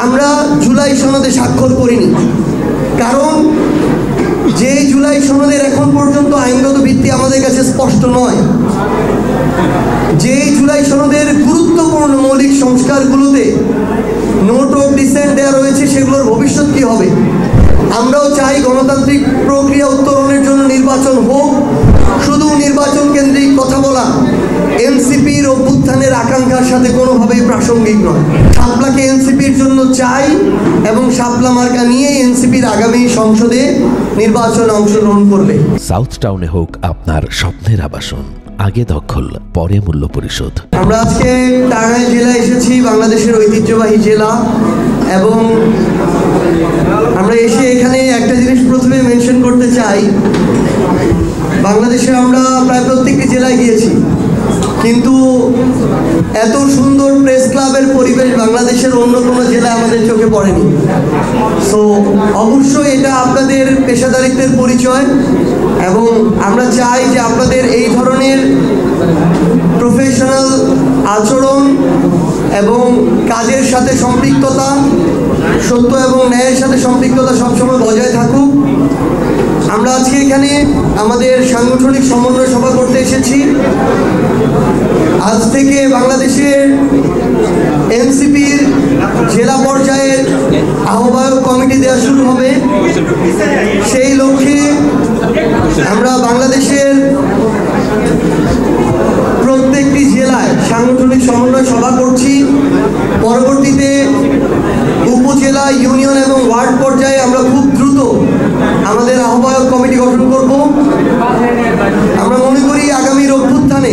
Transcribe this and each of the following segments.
আমরা জুলাই সনদে স্বাক্ষর করিনি, কারণ যে জুলাই সনদের এখন পর্যন্ত আইনগত ভিত্তি আমাদের কাছে স্পষ্ট নয়। যে জুলাই সনদের গুরুত্বপূর্ণ মৌলিক সংস্কারগুলোতে নোট অফ ডিসেন্ট দেওয়া রয়েছে, সেগুলোর ভবিষ্যৎ কী হবে। আমরাও চাই গণতান্ত্রিক প্রক্রিয়া উত্তরণের জন্য নির্বাচন হোক। শুধু নির্বাচন কেন্দ্রিক কথা বলা এনসিপির অভ্যুত্থানের আকাঙ্ক্ষার সাথে কোনোভাবেই প্রাসঙ্গিক নয়। শাপলাকে এনসিপির জন্য চাই এবং শাপলা মার্কা নিয়ে এনসিপির আগামী সংসদে নির্বাচনে অংশগ্রহণ করবে। সাউথ টাউনে হোক আপনার স্বপ্নের আবাসন, আগে দখল পরে মূল্য পরিশোধ। আমরা আজকে টাঙ্গাইল জেলায় এসেছি, বাংলাদেশের ঐতিহ্যবাহী জেলা, এবং আমরা এসে এখানে একটা জিনিস প্রথমে মেনশন করতে চাই। বাংলাদেশে আমরা প্রায় প্রত্যেকটি জেলায় গিয়েছি, কিন্তু এত সুন্দর প্রেস ক্লাবের পরিবেশ বাংলাদেশের অন্য কোনো জেলায় আমাদের চোখে পড়েনি। সো অবশ্যই এটা আপনাদের পেশাদারিত্বের পরিচয়, এবং আমরা চাই যে আপনাদের এই ধরনের প্রফেশনাল আচরণ এবং কাজের সাথে সম্পৃক্ততা, সত্য এবং ন্যায়ের সাথে সম্পৃক্ততা সবসময় বজায় থাকুক। আমরা আজকে এখানে আমাদের সাংগঠনিক সমন্বয় সভা করতে এসেছি। আজ থেকে বাংলাদেশের এনসিপির জেলা পর্যায়ের আহ্বায়ক কমিটি দেওয়া শুরু হবে। সেই লক্ষ্যে আমরা বাংলাদেশের প্রত্যেকটি জেলায় সাংগঠনিক সমন্বয় সভা করছি। পরবর্তীতে উপজেলা, ইউনিয়ন এবং ওয়ার্ড পর্যায়ে আমরা খুব দ্রুত আমাদের আহ্বায়ক কমিটি গঠন করব। আমরা মনে করি আগামীর অভ্যুত্থানে,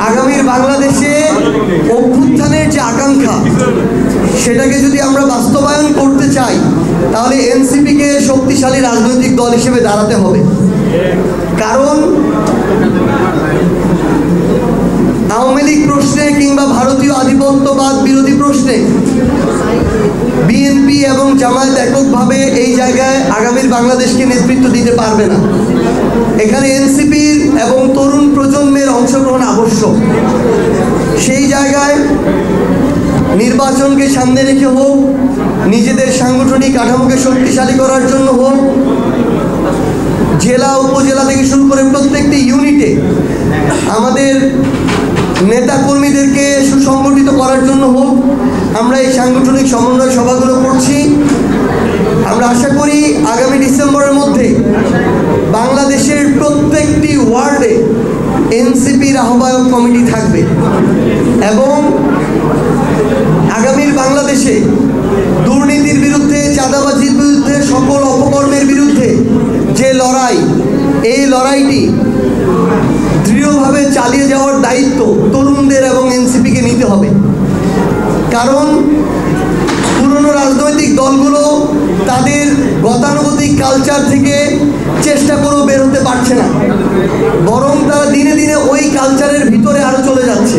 আগামীর বাংলাদেশে অভ্যুত্থানের যে আকাঙ্ক্ষা, সেটাকে যদি আমরা বাস্তবায়ন করতে চাই, তাহলে এনসিপিকে শক্তিশালী রাজনৈতিক দল হিসেবে দাঁড়াতে হবে। কারণ আওয়ামী লীগ প্রশ্নে কিংবা ভারতীয় আধিপত্যবাদ বিরোধী প্রশ্নে বিএনপি এবং জামায়াত এককভাবে এই জায়গায় আগামীর বাংলাদেশকে নেতৃত্ব দিতে পারবে না। এখানে এনসিপির এবং তরুণ প্রজন্মের অংশগ্রহণ আবশ্যক। সেই জায়গায় নির্বাচনকে সামনে রেখে হোক, নিজেদের সাংগঠনিক কাঠামোকে শক্তিশালী করার জন্য হোক, জেলা উপজেলা থেকে শুরু করে প্রত্যেকটি ইউনিটে আমাদের নেতা কর্মীদেরকে সুসংগঠিত করার জন্য হোক, আমরা এই সাংগঠনিক সমন্বয় সভাগুলো করছি। আমরা আশা করি আগামী ডিসেম্বরের মধ্যে বাংলাদেশের প্রত্যেকটি ওয়ার্ডে এনসিপির আহ্বায়ক কমিটি থাকবে, এবং আগামীর বাংলাদেশে দুর্নীতির বিরুদ্ধে, চাঁদাবাজির বিরুদ্ধে, সকল অপকর্মের বিরুদ্ধে যে লড়াই, এই লড়াইটি দৃঢ়ভাবে চালিয়ে যাওয়ার দায়িত্ব তরুণদের এবং এনসিপিকে নিতে হবে। কারণ পুরনো রাজনৈতিক দলগুলো তাদের গতানুগতিক কালচার থেকে চেষ্টা করেও বের হতে পারছে না, বরং তারা দিনে দিনে ওই কালচারের ভিতরে আরও চলে যাচ্ছে।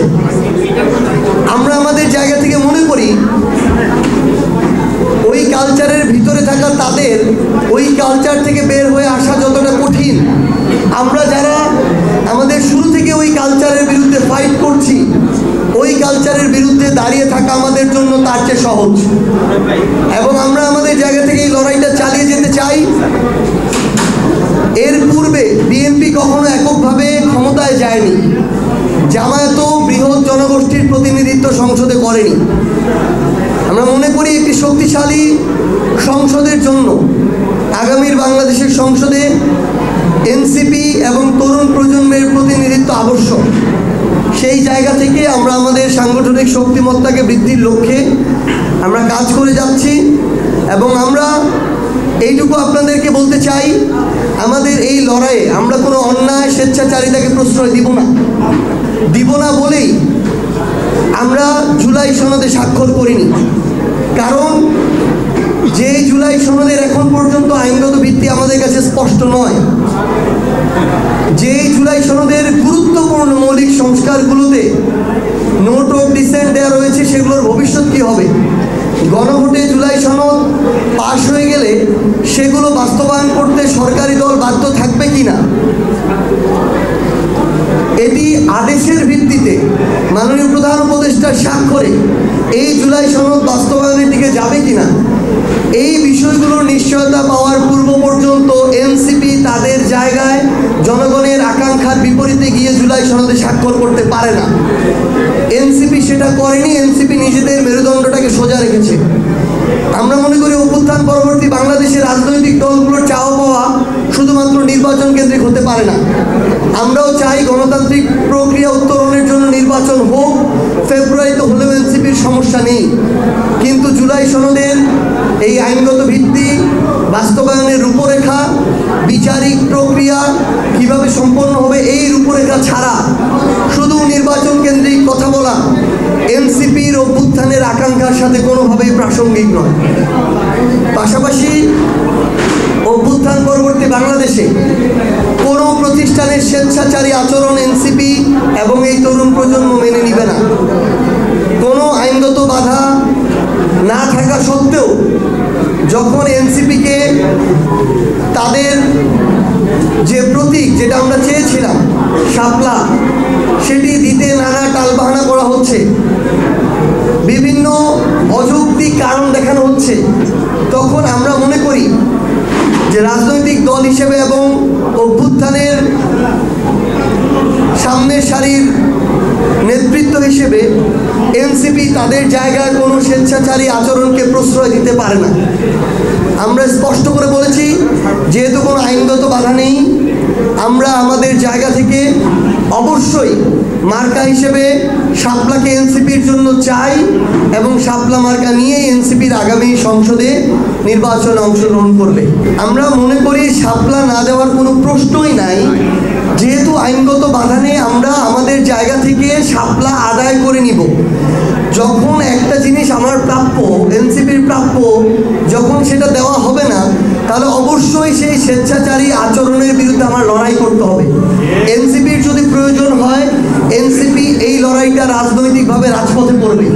আমরা আমাদের জায়গা থেকে মনে করি ওই কালচারের ভিতরে থাকা তাদের ওই কালচার থেকে বের হয়ে আসা যতটা কঠিন, আমরা যারা আমাদের শুরু থেকে ওই কালচারের বিরুদ্ধে ফাইট করছি, ওই কালচারের বিরুদ্ধে দাঁড়িয়ে থাকা আমাদের জন্য তার চেয়ে সহজ। এবং আমরা আমাদের জায়গা থেকে এই লড়াইটা চালিয়ে যেতে চাই। এর পূর্বে বিএনপি কখনো এককভাবে ক্ষমতায় যায়নি, জামায়াতও বৃহৎ জনগোষ্ঠীর প্রতিনিধিত্ব সংসদে করেনি। আমরা মনে করি একটি শক্তিশালী সংসদের জন্য আগামীর বাংলাদেশের সংসদে এনসিপি এবং তরুণ প্রজন্মের প্রতিনিধিত্ব আবশ্যক। সেই জায়গা থেকে আমরা আমাদের সাংগঠনিক শক্তিমত্তাকে বৃদ্ধির লক্ষ্যে আমরা কাজ করে যাচ্ছি, এবং আমরা এইটুকু আপনাদেরকে বলতে চাই, আমাদের এই লড়াইয়ে আমরা কোনো অন্যায় স্বেচ্ছাচারিতাকে প্রশ্রয় দিব না বলেই আমরা জুলাই সনদে স্বাক্ষর করিনি। কারণ যে জুলাই সনদের এখন পর্যন্ত আইনগত ভিত্তি আমাদের কাছে স্পষ্ট নয়। যে জুলাই সনদের গুরুত্বপূর্ণ মৌলিক সংস্কারগুলোতে নোট অফ ডিসেন্ট দেওয়া রয়েছে, সেগুলোর ভবিষ্যৎ কী হবে। গণভোটে জুলাই সনদ পাশ হয়ে গেলে সেগুলো বাস্তবায়ন করতে সরকারি দল বাধ্য থাকবে কিনা, এটি আদেশের ভিত্তিতে মাননীয় প্রধান উপদেষ্টার স্বাক্ষরে এই জুলাই সনদ বাস্তবায়নের দিকে যাবে কিনা, এই বিষয়গুলোর নিশ্চয়তা পাওয়ার পূর্ব পর্যন্ত এনসিপি তাদের জায়গায় জনগণের আকাঙ্ক্ষার বিপরীতে গিয়ে জুলাই সনদে স্বাক্ষর করতে পারে না। এনসিপি সেটা করেনি, এনসিপি নিজেদের মেরুদণ্ডটাকে সোজা রেখেছে। আমরা মনে করি অভ্যুত্থান পরবর্তী বাংলাদেশের রাজনৈতিক দলগুলোর চাওয়া পাওয়া শুধুমাত্র নির্বাচন কেন্দ্রিক হতে পারে না। আমরাও চাই গণতান্ত্রিক প্রক্রিয়া উত্তরণের জন্য নির্বাচন হোক, ফেব্রুয়ারিতে হলেও এনসিপির সমস্যা নেই। কিন্তু জুলাই সনদের এই আইনগত ভিত্তি, বাস্তবায়নের রূপরেখা, বিচারিক প্রক্রিয়া কিভাবে সম্পন্ন হবে এই রূপরেখা ছাড়া শুধু নির্বাচন কেন্দ্রিক কথা বলা এনসিপির অভ্যুত্থানের আকাঙ্ক্ষার সাথে কোনোভাবেই প্রাসঙ্গিক নয়। পাশাপাশি অভ্যুত্থান পরবর্তী বাংলাদেশে কোনো প্রতিষ্ঠানের স্বেচ্ছাচারী আচরণ এনসিপি এবং এই তরুণ প্রজন্ম মেনে নিবে না। কোনো আইনগত বাধা না থাকা সত্ত্বেও যখন এনসিপিকে তাদের যে প্রতীক, যেটা আমরা চেয়েছিলাম শাপলা, সেটি দিতে নানা টালবাহানা করা হচ্ছে, বিভিন্ন অযৌক্তিক কারণ দেখানো হচ্ছে, তখন আমরা মনে করি যে রাজনৈতিক দল হিসেবে এবং অভ্যুত্থানের সামনের সারির নেতৃত্ব হিসেবে এনসিপি তাদের জায়গায় কোনো স্বেচ্ছাচারী আচরণকে প্রশ্রয় দিতে পারে না। আমরা স্পষ্ট করে বলেছি, যেহেতু কোনো আইনগত বাধা নেই, আমরা আমাদের জায়গা থেকে অবশ্যই মার্কা হিসেবে শাপলাকে এনসিপির জন্য চাই এবং শাপলা মার্কা নিয়ে এনসিপির আগামী সংসদে নির্বাচনে অংশগ্রহণ করবে। আমরা মনে করি শাপলা না দেওয়ার কোনো প্রশ্নই নাই। যেহেতু আইনগত বাধা নেই, আমরা আমাদের জায়গা থেকে শাপলা আদায় করে নিব। যখন একটা জিনিস আমার প্রাপ্য, এনসিপির প্রাপ্য, যখন সেটা দেওয়া হবে না, তাহলে অবশ্যই সেই স্বেচ্ছাচারী আচরণের বিরুদ্ধে আমার লড়াই করতে হবে। এনসিপির যদি প্রয়োজন হয়, এনসিপি এই লড়াইটা রাজনৈতিকভাবে রাজপথে করবে।